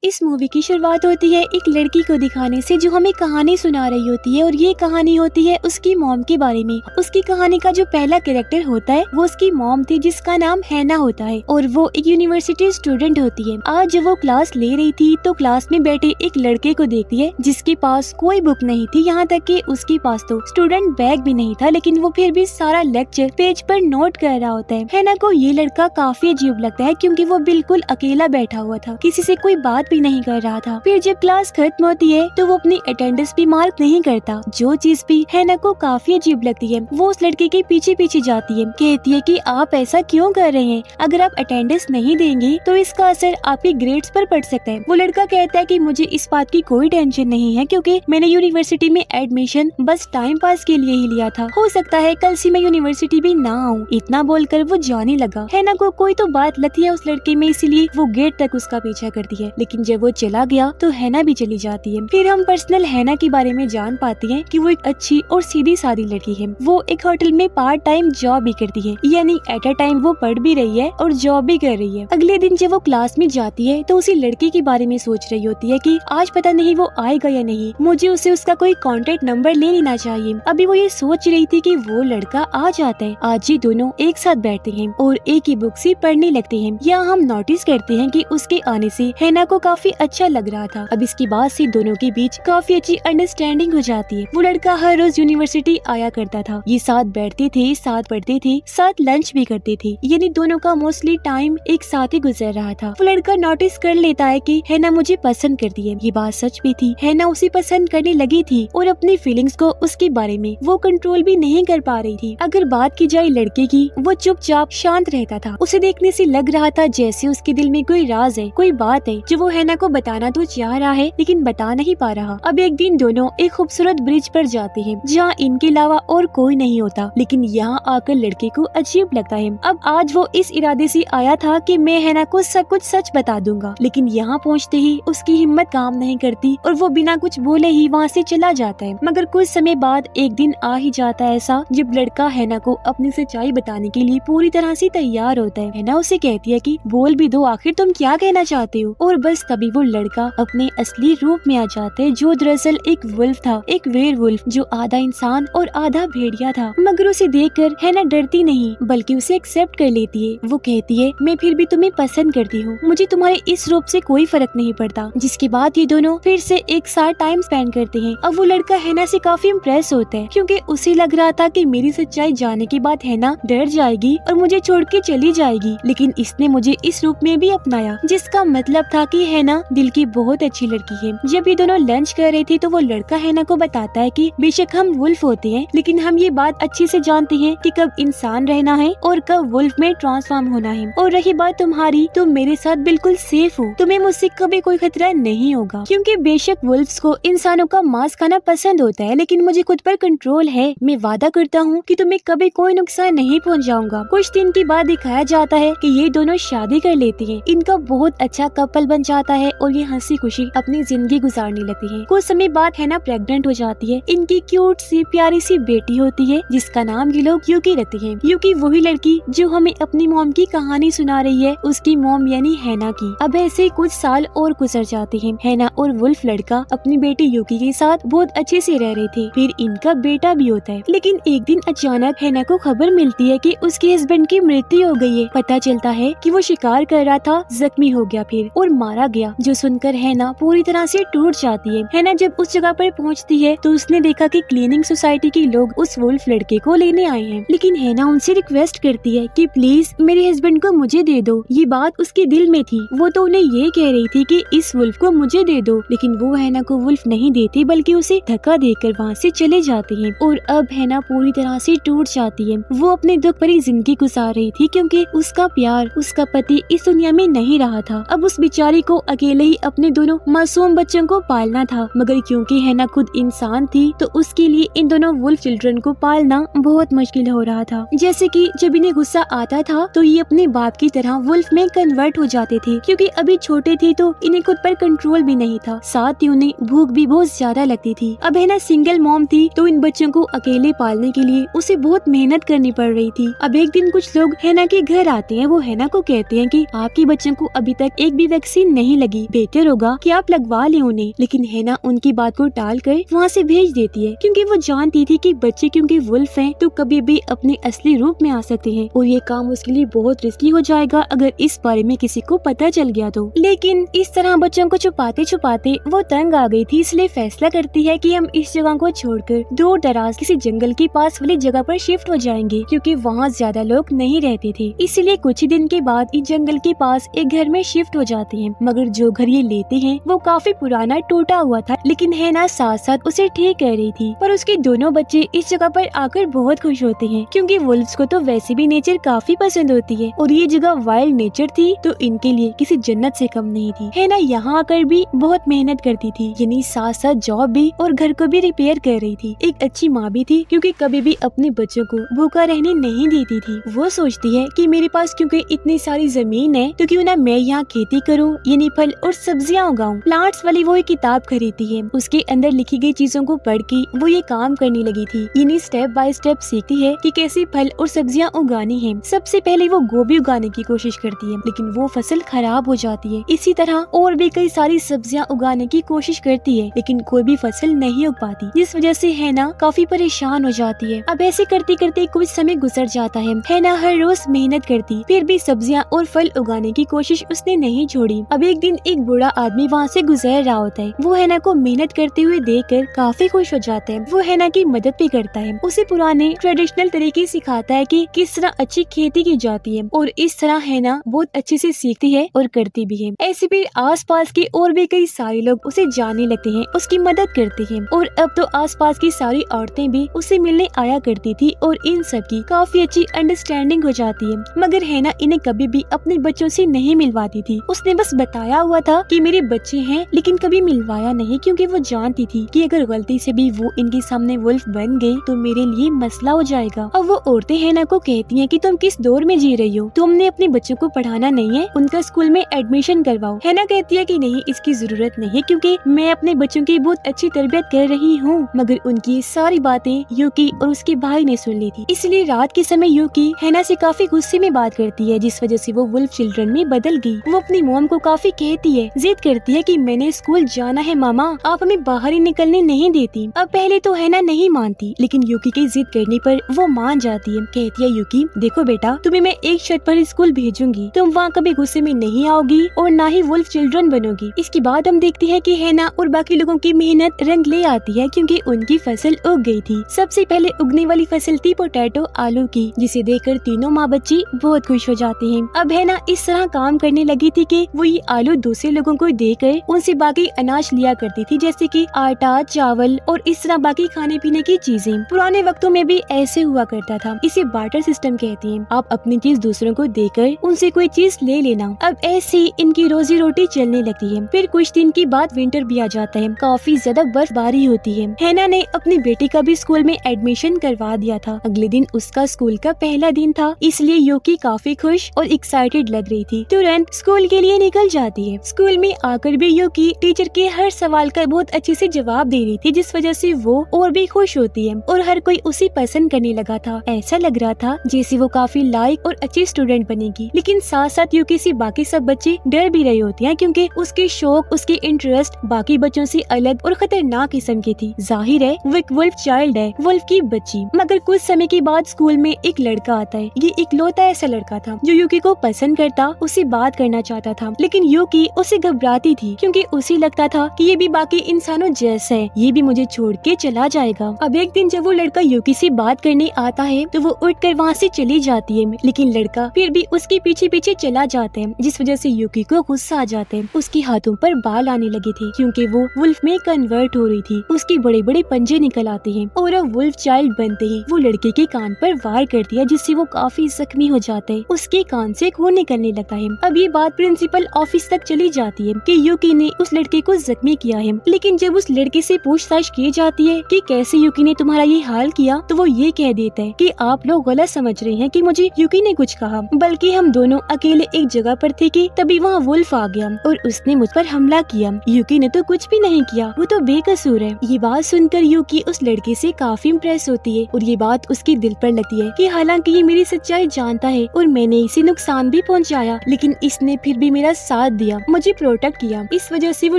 इस मूवी की शुरुआत होती है एक लड़की को दिखाने से जो हमें कहानी सुना रही होती है और ये कहानी होती है उसकी मॉम के बारे में। उसकी कहानी का जो पहला कैरेक्टर होता है वो उसकी मॉम थी जिसका नाम हैना होता है और वो एक यूनिवर्सिटी स्टूडेंट होती है। आज जब वो क्लास ले रही थी तो क्लास में बैठे एक लड़के को देखती है जिसके पास कोई बुक नहीं थी, यहाँ तक कि उसके पास तो स्टूडेंट बैग भी नहीं था, लेकिन वो फिर भी सारा लेक्चर पेज पर नोट कर रहा होता है। हैना को ये लड़का काफी अजीब लगता है क्योंकि वो बिल्कुल अकेला बैठा हुआ था, किसी से कोई बात भी नहीं कर रहा था। फिर जब क्लास खत्म होती है तो वो अपनी अटेंडेंस भी मार्क नहीं करता। जो चीज भी हैना को काफी अजीब लगती है वो उस लड़के के पीछे पीछे जाती है, कहती है कि आप ऐसा क्यों कर रहे हैं, अगर आप अटेंडेंस नहीं देंगे तो इसका असर आपके ग्रेड्स पर पड़ सकता है। वो लड़का कहता है कि मुझे इस बात की कोई टेंशन नहीं है क्योंकि मैंने यूनिवर्सिटी में एडमिशन बस टाइम पास के लिए ही लिया था, हो सकता है कल से मैं यूनिवर्सिटी भी ना आऊँ। इतना बोलकर वो जाने लगा। हैना को कोई तो बात लगी है उस लड़के में, इसलिए वो गेट तक उसका पीछा करती है, लेकिन जब वो चला गया तो हैना भी चली जाती है। फिर हम पर्सनल हैना के बारे में जान पाते हैं कि वो एक अच्छी और सीधी सादी लड़की है। वो एक होटल में पार्ट टाइम जॉब भी करती है, यानी एट अ टाइम वो पढ़ भी रही है और जॉब भी कर रही है। अगले दिन जब वो क्लास में जाती है तो उसी लड़के के बारे में सोच रही होती है कि आज पता नहीं वो आएगा या नहीं, मुझे उसे उसका कोई कॉन्टेक्ट नंबर ले लेना चाहिए। अभी वो ये सोच रही थी कि वो लड़का आ जाता है। आज ये दोनों एक साथ बैठते हैं और एक ही बुक से पढ़ने लगते हैं। यहाँ हम नोटिस करते हैं कि उसके आने से हैना को काफी अच्छा लग रहा था। अब इसके बाद से दोनों के बीच काफी अच्छी अंडरस्टैंडिंग हो जाती है। वो लड़का हर रोज यूनिवर्सिटी आया करता था, ये साथ बैठते थे, साथ पढ़ते थे, साथ लंच भी करते थे, यानी दोनों का मोस्टली टाइम एक साथ ही गुजर रहा था। वो लड़का नोटिस कर लेता है कि हैना मुझे पसंद करती है। ये बात सच भी थी, हैना उसे पसंद करने लगी थी और अपनी फीलिंग्स को उसके बारे में वो कंट्रोल भी नहीं कर पा रही थी। अगर बात की जाए लड़के की, वो चुपचाप शांत रहता था। उसे देखने से लग रहा था जैसे उसके दिल में कोई राज है, कोई बात है जो वो हैना को बताना तो चाह रहा है लेकिन बता नहीं पा रहा। अब एक दिन दोनों एक खूबसूरत ब्रिज पर जाते हैं जहाँ इनके अलावा और कोई नहीं होता, लेकिन यहाँ आकर लड़के को अजीब लगता है। अब आज वो इस इरादे से आया था कि मैं हैना को सब कुछ सच बता दूंगा, लेकिन यहाँ पहुँचते ही उसकी हिम्मत काम नहीं करती और वो बिना कुछ बोले ही वहाँ से चला जाता है। मगर कुछ समय बाद एक दिन आ ही जाता है ऐसा जब लड़का हैना को अपनी सच्चाई बताने के लिए पूरी तरह से तैयार होता है। हैना उसे कहती है कि बोल भी दो, आखिर तुम क्या कहना चाहते हो। और बस तभी वो लड़का अपने असली रूप में आ जाता है, जो दरअसल एक वुल्फ था, एक वेयरवुल्फ जो आधा इंसान और आधा भेड़िया था। मगर उसे देखकर हैना डरती नहीं बल्कि उसे एक्सेप्ट कर लेती है। वो कहती है मैं फिर भी तुम्हें पसंद करती हूँ, मुझे तुम्हारे इस रूप से कोई फर्क नहीं पड़ता। जिसके बाद ये दोनों फिर से एक साथ टाइम स्पेंड करते हैं। अब वो लड़का हैना से काफी इम्प्रेस होता है क्योंकि उसे लग रहा था कि मेरी सच्चाई जानने के बाद हैना डर जाएगी और मुझे छोड़ के चली जाएगी, लेकिन इसने मुझे इस रूप में भी अपनाया, जिसका मतलब था कि हैना दिल की बहुत अच्छी लड़की है। जब ये दोनों लंच कर रहे थे तो वो लड़का हैना को बताता है कि बेशक हम वुल्फ होते हैं लेकिन हम ये बात अच्छे से जानते हैं कि कब इंसान रहना है और कब वुल्फ में ट्रांसफॉर्म होना है। और रही बात तुम्हारी, तुम मेरे साथ बिल्कुल सेफ हो, तुम्हें मुझसे कभी कोई खतरा नहीं होगा, क्योंकि बेशक वुल्फ्स को इंसानों का मांस खाना पसंद होता है लेकिन मुझे खुद पर कंट्रोल है। मैं वादा करता हूँ कि तुम्हें कभी कोई नुकसान नहीं पहुँचाऊंगा। कुछ दिन के बाद दिखाया जाता है कि ये दोनों शादी कर लेते हैं। इनका बहुत अच्छा कपल बन जाता है और ये हंसी खुशी अपनी जिंदगी गुजारने लगती है। कुछ समय बाद हैना प्रेग्नेंट हो जाती है। इनकी क्यूट सी प्यारी सी बेटी होती है जिसका नाम ये लोग यूकी रखते हैं। यूकी वही लड़की जो हमें अपनी मॉम की कहानी सुना रही है, उसकी मॉम यानी हैना की। अब ऐसे कुछ साल और गुजर जाते हैं। हैना और वुल्फ लड़का अपनी बेटी यूकी के साथ बहुत अच्छे से रह रहे थे। फिर इनका बेटा भी होता है, लेकिन एक दिन अचानक हैना को खबर मिलती है कि उसके हस्बैंड की मृत्यु हो गई है। पता चलता है कि वो शिकार कर रहा था, जख्मी हो गया फिर और मारा गया, जो सुनकर हैना पूरी तरह से टूट जाती है। हैना जब उस जगह पर पहुंचती है तो उसने देखा कि क्लीनिंग सोसाइटी के लोग उस वुल्फ लड़के को लेने आए हैं, लेकिन हैना उनसे रिक्वेस्ट करती है कि प्लीज मेरे हस्बैंड को मुझे दे दो। ये बात उसके दिल में थी, वो तो उन्हें ये कह रही थी कि इस वुल्फ को मुझे दे दो, लेकिन वो हैना को वुल्फ नहीं देते बल्कि उसे धक्का देकर वहाँ से चले जाते हैं। और अब हैना पूरी तरह से टूट जाती है। वो अपने दुख भरी जिंदगी गुजार रही थी क्योंकि उसका प्यार, उसका पति इस दुनिया में नहीं रहा था। अब उस बेचारी को अकेले ही अपने दोनों मासूम बच्चों को पालना था, मगर क्योंकि हैना खुद इंसान थी तो उसके लिए इन दोनों वुल्फ चिल्ड्रन को पालना बहुत मुश्किल हो रहा था। जैसे कि जब इन्हें गुस्सा आता था तो ये अपने बाप की तरह वुल्फ में कन्वर्ट हो जाते थे, क्योंकि अभी छोटे थे तो इन्हें खुद पर कंट्रोल भी नहीं था, साथ ही उन्हें भूख भी बहुत ज्यादा लगती थी। अब हैना सिंगल मॉम थी तो इन बच्चों को अकेले पालने के लिए उसे बहुत मेहनत करनी पड़ रही थी। अब एक दिन कुछ लोग हैना के घर आते हैं। वो हैना को कहते हैं कि आपके बच्चों को अभी तक एक भी वैक्सीन नहीं नहीं लगी, बेहतर होगा कि आप लगवा लें उन्हें। लेकिन हैना उनकी बात को टाल कर वहाँ से भेज देती है, क्योंकि वो जानती थी कि बच्चे क्योंकि वुल्फ हैं तो कभी भी अपने असली रूप में आ सकते हैं और ये काम उसके लिए बहुत रिस्की हो जाएगा अगर इस बारे में किसी को पता चल गया तो। लेकिन इस तरह बच्चों को छुपाते छुपाते वो तंग आ गई थी, इसलिए फैसला करती है कि हम इस जगह को छोड़कर दूर दराज किसी जंगल के पास वाली जगह पर शिफ्ट हो जाएंगे, क्योंकि वहाँ ज्यादा लोग नहीं रहते थे। इसलिए कुछ ही दिन के बाद इस जंगल के पास एक घर में शिफ्ट हो जाते हैं। मगर जो घर ये लेते हैं वो काफी पुराना टूटा हुआ था, लेकिन हैना साथ साथ उसे ठीक कर रही थी। पर उसके दोनों बच्चे इस जगह पर आकर बहुत खुश होते हैं, क्योंकि वुल्फ्स को तो वैसे भी नेचर काफी पसंद होती है और ये जगह वाइल्ड नेचर थी तो इनके लिए किसी जन्नत से कम नहीं थी। हैना यहाँ आकर भी बहुत मेहनत करती थी, यानी साथ साथ जॉब भी और घर को भी रिपेयर कर रही थी। एक अच्छी माँ भी थी, क्योंकि कभी भी अपने बच्चों को भूखा रहने नहीं देती थी। वो सोचती है कि मेरे पास क्योंकि इतनी सारी जमीन है तो क्यों ना मैं यहाँ खेती करूँ, यानी फल और सब्जियाँ उगाऊं। प्लांट्स वाली वो एक किताब खरीदती है, उसके अंदर लिखी गई चीजों को पढ़ के वो ये काम करने लगी थी, यानी स्टेप बाय स्टेप सीखती है कि कैसे फल और सब्जियाँ उगानी है। सबसे पहले वो गोभी उगाने की कोशिश करती है, लेकिन वो फसल खराब हो जाती है। इसी तरह और भी कई सारी सब्जियाँ उगाने की कोशिश करती है, लेकिन कोई भी फसल नहीं उग पाती, जिस वजह से हैना काफी परेशान हो जाती है। अब ऐसे करते करते कुछ समय गुजर जाता है। हैना हर रोज मेहनत करती, फिर भी सब्जियाँ और फल उगाने की कोशिश उसने नहीं छोड़ी। अब एक दिन एक बूढ़ा आदमी वहाँ से गुजर रहा होता है। वो हैना को मेहनत करते हुए देखकर काफी खुश हो जाता है। वो हैना की मदद भी करता है, उसे पुराने ट्रेडिशनल तरीके सिखाता है कि किस तरह अच्छी खेती की जाती है, और इस तरह हैना बहुत अच्छे से सीखती है और करती भी है। ऐसे भी आसपास के और भी कई सारे लोग उसे जानने लगते हैं, उसकी मदद करते हैं, और अब तो आसपास की सारी औरतें भी उसे मिलने आया करती थी और इन सब की काफी अच्छी अंडरस्टैंडिंग हो जाती है। मगर हैना इन्हें कभी भी अपने बच्चों से नहीं मिलवाती थी। उसने बस बताया हुआ था कि मेरे बच्चे हैं, लेकिन कभी मिलवाया नहीं, क्योंकि वो जानती थी कि अगर गलती से भी वो इनके सामने वुल्फ बन गई तो मेरे लिए मसला हो जाएगा। अब वो औरतें हैना को कहती हैं कि तुम किस दौर में जी रही हो, तुमने अपने बच्चों को पढ़ाना नहीं है, उनका स्कूल में एडमिशन करवाओ। हैना कहती है कि नहीं, इसकी जरूरत नहीं, क्योंकि मैं अपने बच्चों की बहुत अच्छी तरबियत कर रही हूँ। मगर उनकी सारी बातें यूकी और उसके भाई ने सुन ली थी, इसलिए रात के समय यूकी हैना से काफी गुस्से में बात करती है, जिस वजह से वो वुल्फ चिल्ड्रन में बदल गई। वो अपनी मॉम को काफी कहती है, जिद करती है कि मैंने स्कूल जाना है मामा, आप हमें बाहर ही निकलने नहीं देती। अब पहले तो हैना नहीं मानती, लेकिन यूकी की जिद करने पर वो मान जाती है। कहती है, यूकी देखो बेटा, तुम्हें मैं एक शर्त पर स्कूल भेजूंगी, तुम वहाँ कभी गुस्से में नहीं आओगी और ना ही वुल्फ चिल्ड्रन बनोगी। इसके बाद हम देखते हैं कि हैना और बाकी लोगों की मेहनत रंग ले आती है, क्योंकि उनकी फसल उग गई थी। सबसे पहले उगने वाली फसल थी पोटैटो, आलू की, जिसे देखकर तीनों माँ बच्ची बहुत खुश हो जाते हैं। अब हैना इस तरह काम करने लगी थी कि वो ये आलू दूसरे लोगों को देकर उनसे बाकी अनाज लिया करती थी, जैसे कि आटा, चावल और इस तरह बाकी खाने पीने की चीजें। पुराने वक्तों में भी ऐसे हुआ करता था, इसे बार्टर सिस्टम कहते हैं। आप अपनी चीज दूसरों को देकर उनसे कोई चीज ले लेना। अब ऐसे ही इनकी रोजी रोटी चलने लगती है। फिर कुछ दिन की बाद विंटर भी आ जाता है, काफी ज्यादा बर्फबारी होती है। हैना ने अपनी बेटी का भी स्कूल में एडमिशन करवा दिया था। अगले दिन उसका स्कूल का पहला दिन था, इसलिए यूकी काफी खुश और एक्साइटेड लग रही थी। तुरंत स्कूल के लिए निकल जाती है। स्कूल में आकर भी यूकी टीचर के हर सवाल का बहुत अच्छे से जवाब दे रही थी, जिस वजह से वो और भी खुश होती है और हर कोई उसे पसंद करने लगा था। ऐसा लग रहा था जैसे वो काफी लायक और अच्छी स्टूडेंट बनेगी। लेकिन साथ साथ यूकी से बाकी सब बच्चे डर भी रहे होते हैं, क्योंकि उसके शौक, उसके इंटरेस्ट बाकी बच्चों से अलग और खतरनाक किस्म की थी। जाहिर है वो एक वुल्फ चाइल्ड है, वुल्फ की बच्ची। मगर कुछ समय के बाद स्कूल में एक लड़का आता है। ये इकलौता ऐसा लड़का था जो यूकी को पसंद करता, उससे बात करना चाहता था, लेकिन यूकी उससे घबराती थी, क्योंकि उसे लगता था कि ये भी बाकी इंसानों जैसा है, ये भी मुझे छोड़ के चला जाएगा। अब एक दिन जब वो लड़का यूकी से बात करने आता है तो वो उठकर वहाँ से चली जाती है, लेकिन लड़का फिर भी उसके पीछे पीछे चला जाता है, जिस वजह से यूकी को गुस्सा आ जाता है। उसके हाथों पर बाल आने लगे थे, क्योंकि वो वुल्फ में कन्वर्ट हो रही थी। उसके बड़े बड़े पंजे निकल आते हैं और अब वुल्फ चाइल्ड बनते ही वो लड़के के कान पर वार करती है, जिससे वो काफी जख्मी हो जाता है। उसके कान से खून निकलने लगता है। अब ये बात प्रिंसिपल ऑफिस तक चली जाती है कि यूकी ने उस लड़के को जख्मी किया है। लेकिन जब उस लड़के से पूछताछ की जाती है कि कैसे यूकी ने तुम्हारा ये हाल किया, तो वो ये कह देता है कि आप लोग गलत समझ रहे हैं कि मुझे यूकी ने कुछ कहा, बल्कि हम दोनों अकेले एक जगह पर थे कि तभी वहाँ वुल्फ आ गया और उसने मुझ पर हमला किया। यूकी ने तो कुछ भी नहीं किया, वो तो बेकसूर है। ये बात सुनकर यूकी उस लड़के से काफी इम्प्रेस होती है और ये बात उसके दिल पर लगती है कि हालांकि ये मेरी सच्चाई जानता है और मैंने इसे नुकसान भी पहुंचाया, लेकिन इसने फिर भी मेरा साथ दिया, मुझे प्रोटेक्ट किया। इस वजह से वो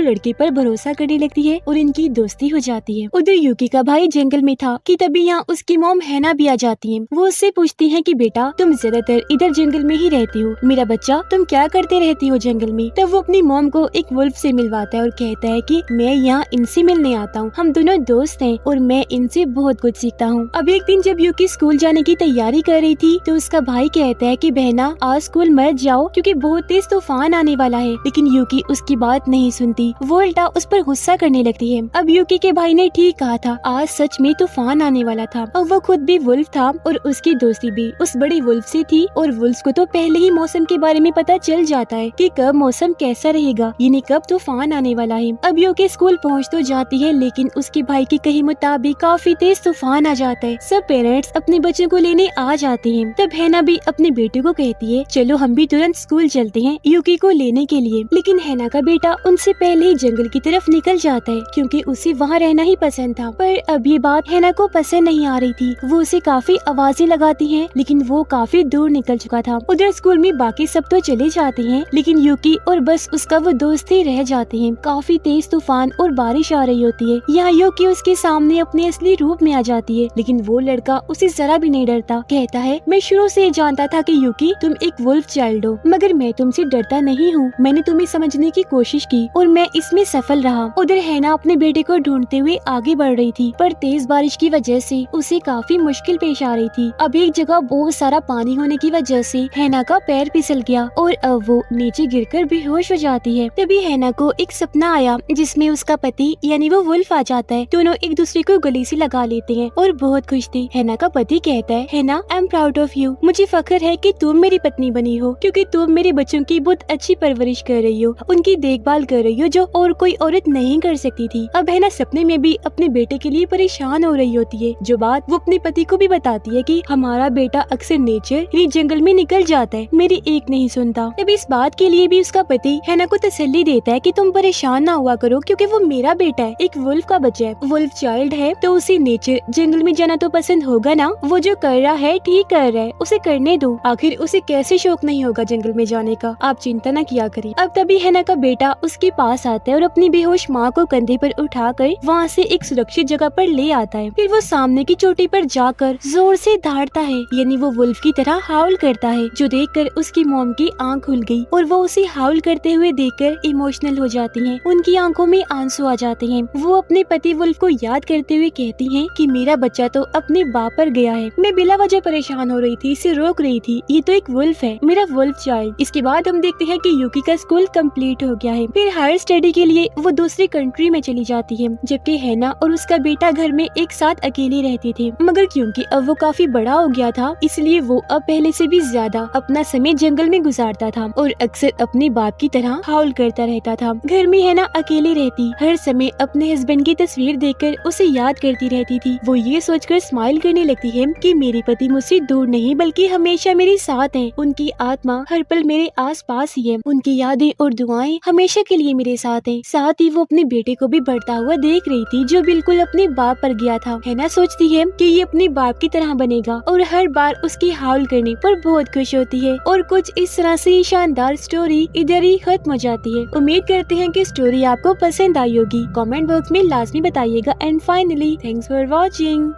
लड़के पर भरोसा करने लगती है और इनकी दोस्ती हो जाती है। उधर यूकी का भाई जंगल में था कि तभी यहाँ उसकी मॉम हैना भी आ जाती है। वो उससे पूछती है कि बेटा तुम ज्यादातर इधर जंगल में ही रहती हो, मेरा बच्चा तुम क्या करते रहती हो जंगल में। तब वो अपनी मॉम को एक वुल्फ से मिलवाता है और कहता है कि मैं यहाँ इनसे मिलने आता हूँ, हम दोनों दोस्त हैं और मैं इनसे बहुत कुछ सीखता हूँ। अब एक दिन जब यूकी स्कूल जाने की तैयारी कर रही थी तो उसका भाई कहता है कि बहना आज स्कूल मत जाओ क्योंकि बहुत तेज तूफान आने वाला है। लेकिन यूकी उसकी बात नहीं सुनती, वो उल्टा उस पर गुस्सा करने लगती है। अब यूकी के भाई ने ठीक कहा था, आज सच में तूफान आने वाला था और वो खुद भी वुल्फ था और उसकी दोस्ती भी उस बड़ी वुल्फ से थी। और वुल्फ को तो पहले ही मौसम के बारे में पता चल जाता है कि कब मौसम कैसा रहेगा, यानी कब तूफान आने वाला है। अब यूकी स्कूल पहुँच तो जाती है लेकिन उसके भाई के कहे मुताबिक काफी तेज तूफान आ जाता है। सब पेरेंट्स अपने बच्चों को लेने आ जाते हैं। तब हैना भी अपने बेटे को कहती है चलो हम भी तुरंत स्कूल चलते हैं यूकी को लेने के लिए। लेकिन हैना का बेटा उनसे पहले ही जंगल की तरफ निकल जाता है क्योंकि उसे वहाँ रहना ही पसंद था। पर अब ये बात हैना को पसंद नहीं आ रही थी। वो उसे काफी आवाजें लगाती हैं लेकिन वो काफी दूर निकल चुका था। उधर स्कूल में बाकी सब तो चले जाते हैं लेकिन यूकी और बस उसका वो दोस्त ही रह जाते हैं। काफी तेज तूफान और बारिश आ रही होती है। यहाँ यूकी उसके सामने अपने असली रूप में आ जाती है लेकिन वो लड़का उसे जरा भी नहीं डरता। कहता है मैं शुरू से जानता था कि यूकी तुम एक वुल्फ चाइल्ड हो, मगर मैं तुमसे डरता नहीं हूँ। मैंने तुम्हें समझने की कोशिश की और मैं इसमें सफल रहा। उधर हैना अपने बेटे को ढूंढते हुए आगे बढ़ रही थी पर तेज बारिश की वजह से उसे काफी मुश्किल पेश आ रही थी। अब एक जगह बहुत सारा पानी होने की वजह से हैना का पैर फिसल गया और अब वो नीचे गिरकर बेहोश हो जाती है। तभी हैना को एक सपना आया जिसमें उसका पति यानी वो वुल्फ आ जाता है। दोनों एक दूसरे को गले से लगा लेते हैं और बहुत खुश थी। हैना का पति कहता है हैना I am proud of you, मुझे फख्र है कि तुम मेरी पत्नी बनी हो क्योंकि तुम मेरे बच्चों की बहुत अच्छी परवरिश कर रही हो, उनकी देखभाल कर रही हो जो और कोई औरत नहीं कर सकती थी। अब हैना सपने में भी अपने बेटे के लिए परेशान हो रही होती है, जो बात वो अपने पति को भी बताती है कि हमारा बेटा अक्सर नेचर यानी जंगल में निकल जाता है, मेरी एक नहीं सुनता। तब इस बात के लिए भी उसका पति हैना को तसल्ली देता है कि तुम परेशान ना हुआ करो क्योंकि वो मेरा बेटा है, एक वुल्फ का बच्चा है, वुल्फ चाइल्ड है तो उसे नेचर जंगल में जाना तो पसंद होगा ना। वो जो कर रहा है ठीक कर रहा है, उसे करने दो, आखिर उसे कैसे शौक नहीं होगा जंगल में जाने का, आप चिंता न किया करिए। अब तभी हैना का बेटा उसके पास आता है और अपनी बेहोश माँ को कंधे पर उठाकर वहाँ से एक सुरक्षित जगह पर ले आता है। फिर वो सामने की चोटी पर जाकर जोर से दहाड़ता है, यानी वो वुल्फ की तरह हाउल करता है, जो देखकर उसकी मॉम की आंख खुल गई और वो उसे हाउल करते हुए देखकर इमोशनल हो जाती हैं। उनकी आंखों में आंसू आ जाते हैं। वो अपने पति वुल्फ को याद करते हुए कहती हैं कि मेरा बच्चा तो अपने बाप पर गया है, मैं बिला वजह परेशान हो रही थी, इसे रोक रही थी, ये तो एक वुल्फ है, मेरा वुल्फ चाइल्ड। इसके बाद हम देखते हैं कि यूकी का स्कूल कंप्लीट हो गया है। फिर हायर स्टडी के लिए वो दूसरी कंट्री में चली जाती है, जबकि हैना और उसका बेटा घर में एक साथ अकेले रहते थे। मगर क्योंकि अब वो काफी बड़ा हो गया था इसलिए वो अब पहले से भी ज्यादा अपना समय जंगल में गुजारता था और अक्सर अपने बाप की तरह हाउल करता रहता था। घर में हैना अकेली रहती, हर समय अपने हस्बैंड की तस्वीर देखकर उसे याद करती रहती थी। वो ये सोचकर स्माइल करने लगती है कि मेरे पति मुझसे दूर नहीं बल्कि हमेशा मेरे साथ हैं, उनकी आत्मा हर पल मेरे आस पास ही है, उनकी यादें और दुआएं हमेशा के लिए मेरे साथ हैं। साथ ही वो अपने बेटे को भी बढ़ता हुआ देख रही थी जो बिल्कुल अपने बाप पर गया था। हैना सोचती है कि ये अपने बाप की तरह बनेगा और हर बार उसकी हाउल करने पर बहुत खुश होती है। और कुछ इस तरह से शानदार स्टोरी इधर ही खत्म हो जाती है। उम्मीद करते हैं कि स्टोरी आपको पसंद आई होगी। कमेंट बॉक्स में लाजमी बताइएगा। And finally thanks for watching.